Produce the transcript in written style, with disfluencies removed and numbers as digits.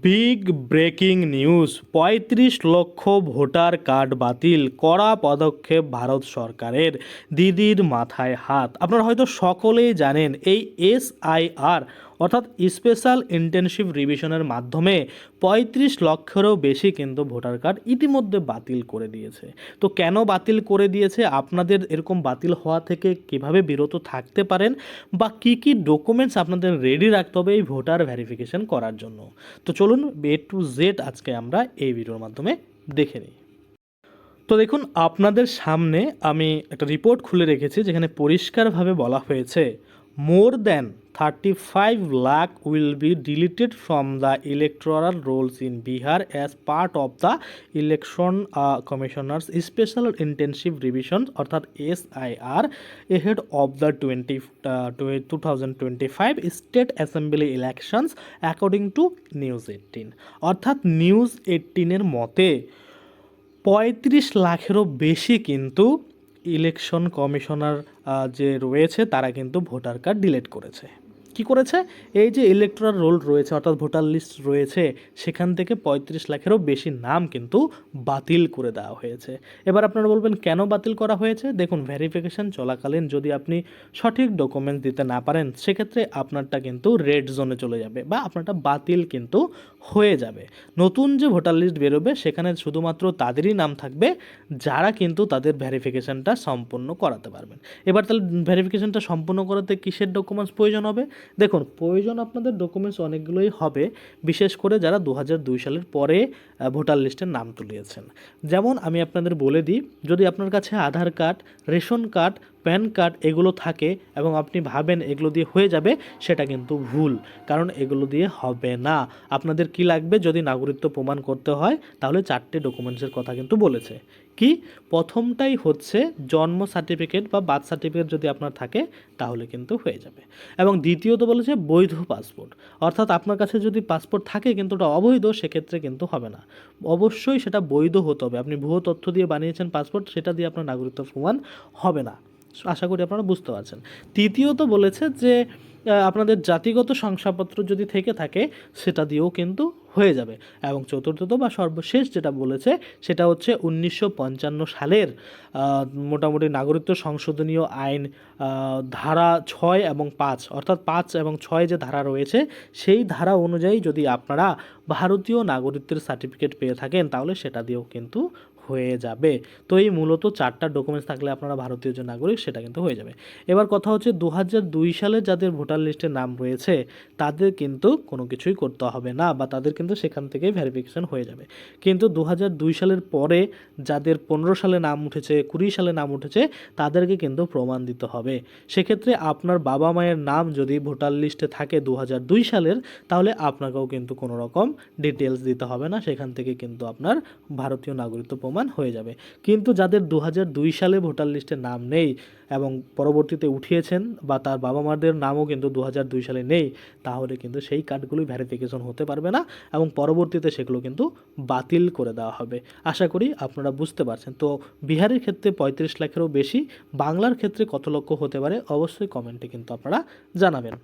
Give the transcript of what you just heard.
Big breaking news, ৩৫ লক্ষ voter card বাতিল, কড়া পদক্ষেপ ভারত সরকারের, দিদির মাথায় হাত। আপনারা হয়তো সকলেই জানেন এই এসআইআর অর্থাৎ স্পেশাল ইন্টেনসিভ রিভিশনের মাধ্যমে ৩৫ লক্ষেরও বেশি কিন্তু ভোটার কার্ড ইতিমধ্যে বাতিল করে দিয়েছে। তো কেন বাতিল করে দিয়েছে, আপনাদের এরকম বাতিল হওয়া থেকে কিভাবে বিরত থাকতে পারেন, বা কী কী ডকুমেন্টস আপনাদের রেডি রাখতে হবে এই ভোটার ভেরিফিকেশন করার জন্য, তো চলুন এ টু জেড আজকে আমরা এই ভিডিওর মাধ্যমে দেখে নিই। তো দেখুন, আপনাদের সামনে আমি একটা রিপোর্ট খুলে রেখেছি যেখানে পরিষ্কারভাবে বলা হয়েছে more than 35 lakh will be deleted from the electoral rolls in Bihar as part of the election commission's special intensive revision অর্থাৎ SIR ahead of the 2025 state assembly elections according to news 18। অর্থাৎ নিউজ 18-এর মতে ৩৫ লাখেরও বেশি কিন্তু ইলেকশন কমিশনার যে রয়েছে তারা কিন্তু ভোটার কার্ড ডিলিট করেছে। কি করেছে, এই যে ইলেকটোরাল রোল রয়েছে অর্থাৎ ভোটার লিস্ট রয়েছে সেখান থেকে ৩৫ লাখেরও বেশি নাম কিন্তু বাতিল করে দেওয়া হয়েছে। এবার আপনারা বলবেন কেন বাতিল করা হয়েছে। দেখুন, ভেরিফিকেশন চলাকালীন যদি আপনি সঠিক ডকুমেন্ট দিতে না পারেন সেক্ষেত্রে আপনারটা কিন্তু রেড জোনে চলে যাবে বা আপনারটা বাতিল কিন্তু হয়ে যাবে। নতুন যে ভোটার লিস্ট বেরোবে সেখানে শুধুমাত্র তাদেরই নাম থাকবে যারা কিন্তু তাদের ভেরিফিকেশনটা সম্পূর্ণ করাতে পারবেন। এবার তাহলে ভেরিফিকেশনটা সম্পূর্ণ করাতে কিসের ডকুমেন্টস প্রয়োজন হবে? দেখুন, প্রয়োজন আপনাদের ডকুমেন্টস অনেকগুলোই হবে, বিশেষ করে যারা 2002 সালের পরে ভোটার লিস্টের নাম তুলিয়েছেন। যেমন আমি আপনাদের বলে দিই, যদি আপনার কাছে Aadhaar card, ration card, PAN card এগুলো থাকে এবং আপনি ভাবেন এগুলো দিয়ে হয়ে যাবে, সেটা কিন্তু ভুল, কারণ এগুলো দিয়ে হবে না। আপনাদের কি লাগবে, যদি নাগরিকত্ব প্রমাণ করতে হয় তাহলে 4টে ডকুমেন্টসের কথা কিন্তু বলেছে। কি, প্রথমটাই হচ্ছে জন্ম সার্টিফিকেট বা বার্থ সার্টিফিকেট যদি আপনার থাকে তাহলে কিন্তু হয়ে যাবে। এবং দ্বিতীয়ত বলেছে বৈধ পাসপোর্ট, অর্থাৎ আপনার কাছে যদি পাসপোর্ট থাকে কিন্তু ওটা অবৈধ সেক্ষেত্রে কিন্তু হবে না, অবশ্যই সেটা বৈধ হতে হবে। আপনি ভুয়ো তথ্য দিয়ে বানিয়েছেন পাসপোর্ট, সেটা দিয়ে আপনার নাগরিকত্ব প্রমাণ হবে না। আশা করি আপনারা বুঝতে পারছেন। তৃতীয়ত বলেছে যে আপনাদের জাতিগত শংসাপত্র যদি থেকে থাকে সেটা দিয়েও কিন্তু হয়ে যাবে। এবং চতুর্থত বা সর্বশেষ যেটা বলেছে সেটা হচ্ছে 1955 সালের মোটামুটি নাগরিকত্ব সংশোধনীয় আইন ধারা 6 এবং 5 অর্থাৎ 5 এবং 6 যে ধারা রয়েছে সেই ধারা অনুযায়ী যদি আপনারা ভারতীয় নাগরিকত্বের সার্টিফিকেট পেয়ে থাকেন তাহলে সেটা দিয়েও কিন্তু হয়ে যাবে। তো এই মূলত 4টা ডকুমেন্টস থাকলে আপনারা ভারতীয় যে নাগরিক সেটা কিন্তু হয়ে যাবে। এবার কথা হচ্ছে 2002 সালে যাদের ভোটার লিস্টে নাম রয়েছে তাদের কিন্তু কোনো কিছুই করতে হবে না, বা তাদের কিন্তু সেখান থেকেই ভেরিফিকেশন হয়ে যাবে। কিন্তু 2002 সালের পরে যাদের 15 সালে নাম উঠেছে, 20 সালে নাম উঠেছে তাদেরকে কিন্তু প্রমাণ দিতে হবে। সেক্ষেত্রে আপনার বাবা মায়ের নাম যদি ভোটার লিস্টে থাকে 2002 সালের, তাহলে আপনাকেও কিন্তু কোনো রকম ডিটেলস দিতে হবে না, সেখান থেকে কিন্তু আপনার ভারতীয় নাগরিকত্ব প্রমাণ হয়ে যাবে। কিন্তু যাদের 2002 সালে ভোটার লিস্টে নাম নেই এবং পরবর্তীতে উঠিয়েছেন বা তার বাবা মাদের নামও কিন্তু 2002 সালে নেই, তাহলে কিন্তু সেই কার্ডগুলোই ভেরিফিকেশন হতে পারবে না এবং পরবর্তীতে সেগুলো কিন্তু বাতিল করে দেওয়া হবে। আশা করি আপনারা বুঝতে পারছেন। তো বিহারের ক্ষেত্রে 35 লাখেরও বেশি, বাংলার ক্ষেত্রে কত লক্ষ হতে পারে অবশ্যই কমেন্টে কিন্তু আপনারা জানাবেন।